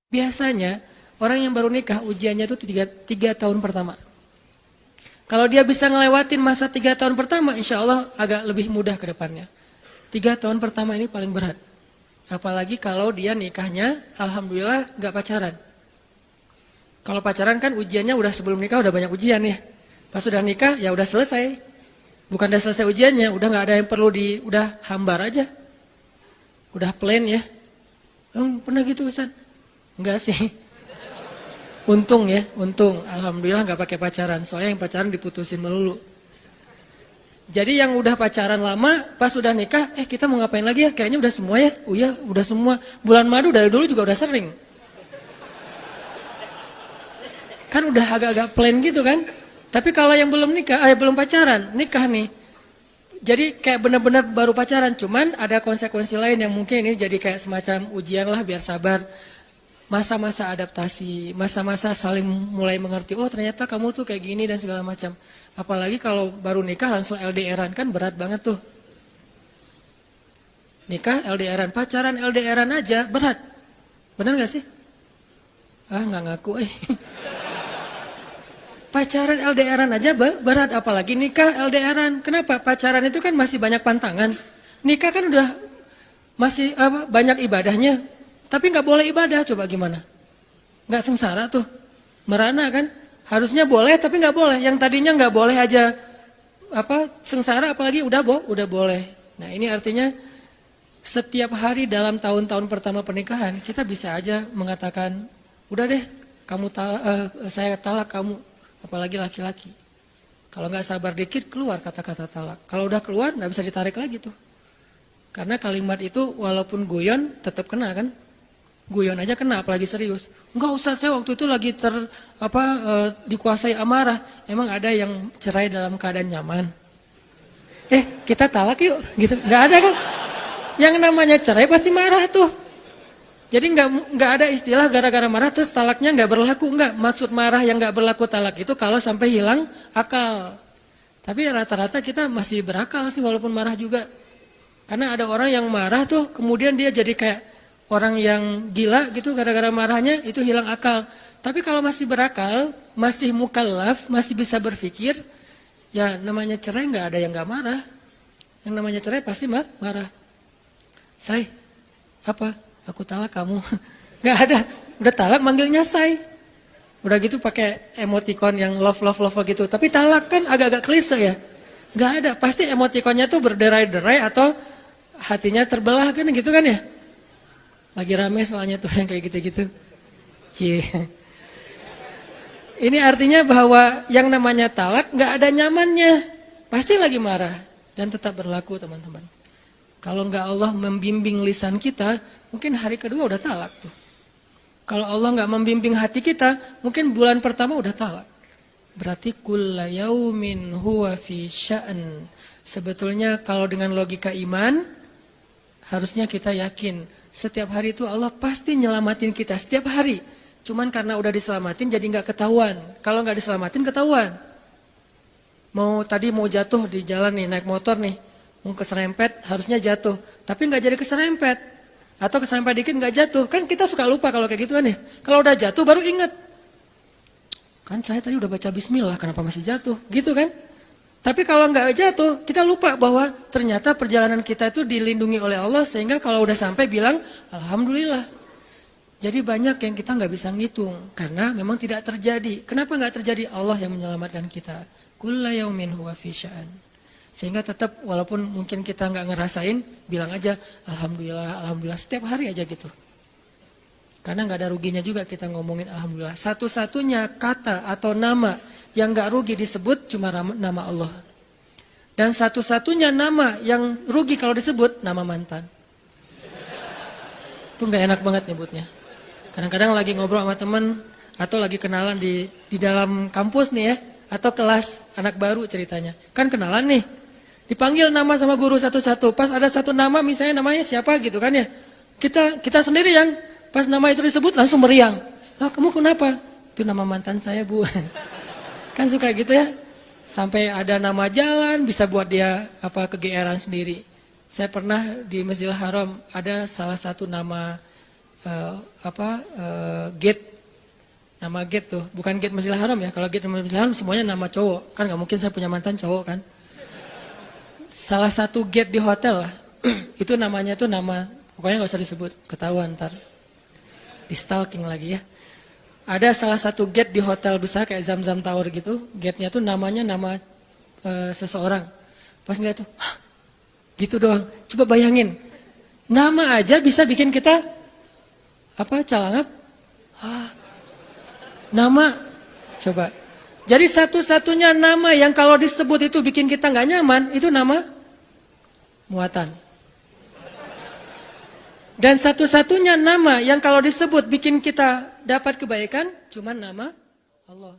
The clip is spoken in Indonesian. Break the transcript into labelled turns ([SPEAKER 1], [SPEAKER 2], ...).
[SPEAKER 1] Biasanya orang yang baru nikah ujiannya itu tiga tahun pertama. Kalau dia bisa ngelewatin masa 3 tahun pertama, insya Allah agak lebih mudah ke depannya. 3 tahun pertama ini paling berat. Apalagi kalau dia nikahnya, alhamdulillah gak pacaran. Kalau pacaran kan ujiannya udah sebelum nikah udah banyak ujian ya. Pas sudah nikah ya udah selesai. Bukan udah selesai ujiannya, udah gak ada yang perlu udah hambar aja. Udah plain ya. Pernah gitu Ustaz? Enggak sih. Untung ya, untung. Alhamdulillah gak pakai pacaran. Soalnya yang pacaran diputusin melulu. Jadi yang udah pacaran lama, pas udah nikah, kita mau ngapain lagi ya? Kayaknya udah semua ya? Oh iya, udah semua. Bulan madu dari dulu juga udah sering. Kan udah agak-agak plain gitu kan? Tapi kalau yang belum nikah, belum pacaran, nikah nih. Jadi kayak benar-benar baru pacaran, cuman ada konsekuensi lain yang mungkin ini jadi kayak semacam ujian lah biar sabar. Masa-masa adaptasi, masa-masa saling mulai mengerti, oh ternyata kamu tuh kayak gini dan segala macam. Apalagi kalau baru nikah langsung LDRan, kan berat banget tuh. Nikah LDRan, pacaran LDRan aja berat. Benar gak sih? Nggak ngaku Pacaran LDRan aja berat, apalagi nikah LDRan. Kenapa? Pacaran itu kan masih banyak pantangan. Nikah kan udah masih banyak ibadahnya. Tapi nggak boleh ibadah, coba gimana? Nggak sengsara tuh, merana kan? Harusnya boleh, tapi nggak boleh. Yang tadinya nggak boleh aja, sengsara, apalagi udah boleh. Nah ini artinya setiap hari dalam tahun-tahun pertama pernikahan kita bisa aja mengatakan, udah deh, saya talak kamu, apalagi laki-laki. Kalau nggak sabar dikit keluar kata-kata talak. Kalau udah keluar nggak bisa ditarik lagi tuh. Karena kalimat itu walaupun guyon tetap kena kan? Guyon aja kena, apalagi serius. Enggak usah, saya waktu itu lagi dikuasai amarah. Emang ada yang cerai dalam keadaan nyaman? Kita talak yuk, gitu. Enggak ada kan? Yang namanya cerai pasti marah tuh. Jadi enggak ada istilah gara-gara marah terus talaknya enggak berlaku, enggak. Maksud marah yang enggak berlaku talak itu kalau sampai hilang akal. Tapi rata-rata kita masih berakal sih walaupun marah juga. Karena ada orang yang marah tuh kemudian dia jadi kayak orang yang gila gitu gara-gara marahnya itu hilang akal. Tapi kalau masih berakal, masih mukallaf, masih bisa berpikir, ya namanya cerai nggak ada yang nggak marah. Yang namanya cerai pasti marah. Say, aku talak kamu. Nggak ada, udah talak manggilnya say. Udah gitu pakai emoticon yang love gitu. Tapi talak kan agak-agak klise ya. Nggak ada, pasti emoticonnya tuh berderai-derai atau hatinya terbelah kan gitu kan ya. Lagi rame soalnya tuh yang kayak gitu-gitu. Ini artinya bahwa yang namanya talak nggak ada nyamannya. Pasti lagi marah dan tetap berlaku teman-teman. Kalau nggak Allah membimbing lisan kita, mungkin hari kedua udah talak tuh. Kalau Allah nggak membimbing hati kita, mungkin bulan pertama udah talak. Berarti kulla yaumin huwa fi sya'an. Sebetulnya kalau dengan logika iman, harusnya kita yakin setiap hari itu Allah pasti nyelamatin kita setiap hari. Cuman karena udah diselamatin jadi nggak ketahuan. Kalau nggak diselamatin ketahuan. Tadi mau jatuh di jalan nih naik motor nih, mau keserempet harusnya jatuh, tapi nggak jadi keserempet. Atau keserempet dikit nggak jatuh. Kan kita suka lupa kalau kayak gitu kan ya. Kalau udah jatuh baru ingat. Kan saya tadi udah baca bismillah kenapa masih jatuh? Gitu kan? Tapi kalau nggak jatuh, kita lupa bahwa ternyata perjalanan kita itu dilindungi oleh Allah sehingga kalau udah sampai bilang alhamdulillah. Jadi banyak yang kita nggak bisa ngitung karena memang tidak terjadi. Kenapa nggak terjadi? Allah yang menyelamatkan kita. Kulla yaumin huwa fi sya'an. Sehingga tetap walaupun mungkin kita nggak ngerasain, bilang aja alhamdulillah setiap hari aja gitu. Karena nggak ada ruginya juga kita ngomongin alhamdulillah. Satu-satunya kata atau nama yang gak rugi disebut cuma nama Allah. Dan satu-satunya nama yang rugi kalau disebut nama mantan. Itu gak enak banget nyebutnya. Kadang-kadang lagi ngobrol sama temen atau lagi kenalan di dalam kampus nih ya, atau kelas anak baru ceritanya. Kan kenalan nih, dipanggil nama sama guru satu-satu. Pas ada satu nama misalnya namanya siapa gitu kan ya. Kita sendiri yang pas nama itu disebut langsung meriang. Kamu kenapa? Itu nama mantan saya bu. Kan suka gitu ya, sampai ada nama jalan bisa buat dia kegeeran sendiri. Saya pernah di Masjidil Haram ada salah satu nama gate, nama gate tuh, bukan gate Masjidil Haram ya. Kalau gate Masjidil Haram semuanya nama cowok, kan nggak mungkin saya punya mantan cowok kan. Salah satu gate di hotel lah, itu namanya tuh nama, pokoknya nggak usah disebut, ketahuan ntar, di stalking lagi ya. Ada salah satu gate di hotel besar kayak Zam-Zam Tower gitu, gate-nya tuh namanya nama seseorang. Pas ngeliat tuh, hah, gitu doang. Coba bayangin, nama aja bisa bikin kita calangap. Nama, coba. Jadi satu-satunya nama yang kalau disebut itu bikin kita nggak nyaman, itu nama muatan. Dan satu-satunya nama yang kalau disebut bikin kita dapat kebaikan, cuma nama Allah.